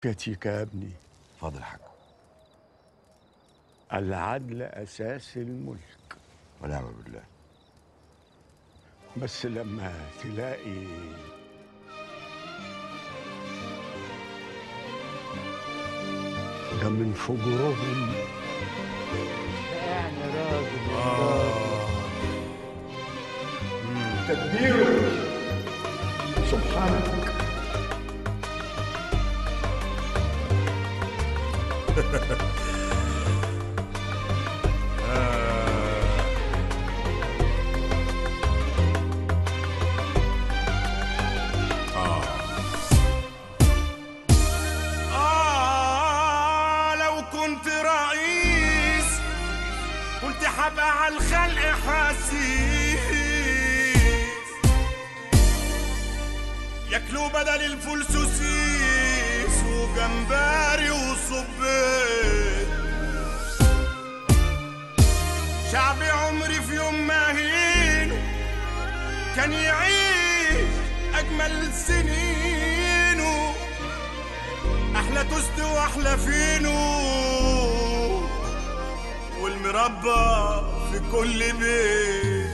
كتيك يا ابني. اتفضل يا حاج. العدل أساس الملك، ونعم بالله. بس لما تلاقي ده من فجورهم يعني راجل تدبيره سبحانك. لو كنت رئيس كنت حبقى على الخلق حسيس، ياكلوا بدل الفول سوسيس وجمبري وصبيت. شعبي عمري في يوم ما هين كان يعيش أجمل سنينه، أحلى توست وأحلى فينو والمربى في كل بيت.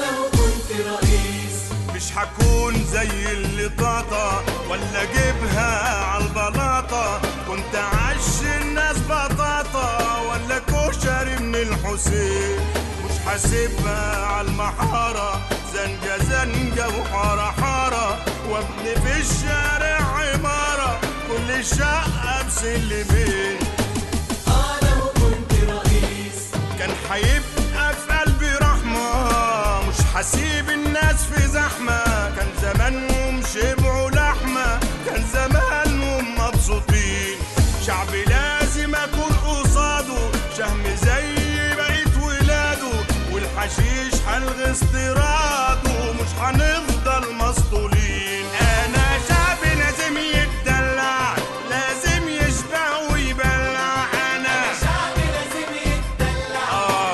لو كنت رئيس مش هكون زي اللي طاطا ولا جيبها عالبلاطة، كنت عش الناس بطاطا ولا كشري من الحسين. مش حاسبها عالمحارة زنجة زنجة وحارة حارة، وابني في الشارع عمارة كل شقة بسلمين. لو كنت رئيس كان حيبقى في قلبي رحمة، مش حسيب الناس في زحمة. كان زمانهم شبعوا لحمة، كان زمانهم مبسوطين. شعبي لازم أكون قصاده شهم زي بقيت ولاده، والحشيش هلغي استيراده مش هنفضل مسطولين. أنا شعبي لازم يتدلع، لازم يشبع ويبلع. أنا شعبي لازم يتدلع،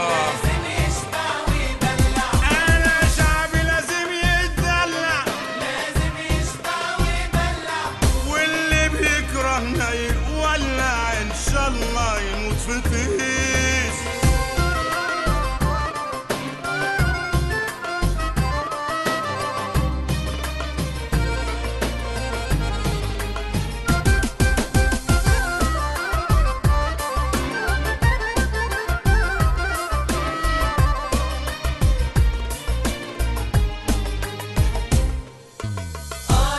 لازم يشبع ويبلع. أنا شعبي لازم يتدلع، لازم يشبع ويبلع. واللي بيكرهنا يولع إن شاء الله يموت في طيس.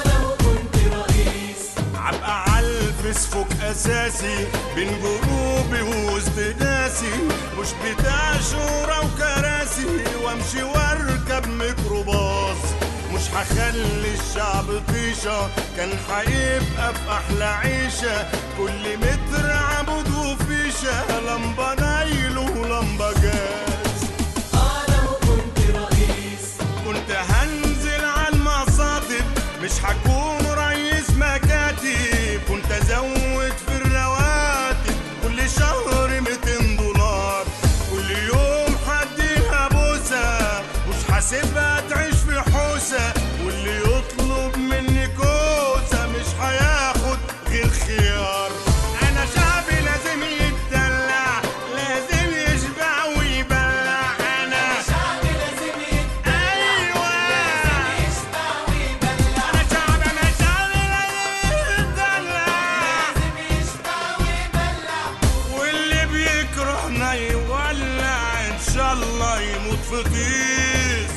لو كنت رئيس عبقى عالفس فوق اساسي بين جروبي ووسط ناسي، مش بتاع شورى وكراسي وامشي واركب ميكروباص. مش هخلي الشعب طيشه، كان هيبقى في احلى عيشه. كل متر عمود وفيشه، لمبه نايل ولمبه جاز. لو كنت رئيس كنت هنزل على المصاطب، مش هكون رئيس مكاتب. كنت ازود في الرواتب كل شهر 200 دولار، كل يوم هديها بوسه، مش حاسبها تعيش في حوسه. واللي يطلب مني كوسه مش هياخد غير خيار. انا شعبي لازم يتدلع، لازم يشبع ويبلع. انا شعبي لازم يتدلع، ايوه لازم يشبع ويبلع. انا شعبي لازم يتدلع، لازم يشبع ويبلع. واللي بيكرهنا يولع ان شاء الله يموت في طيس.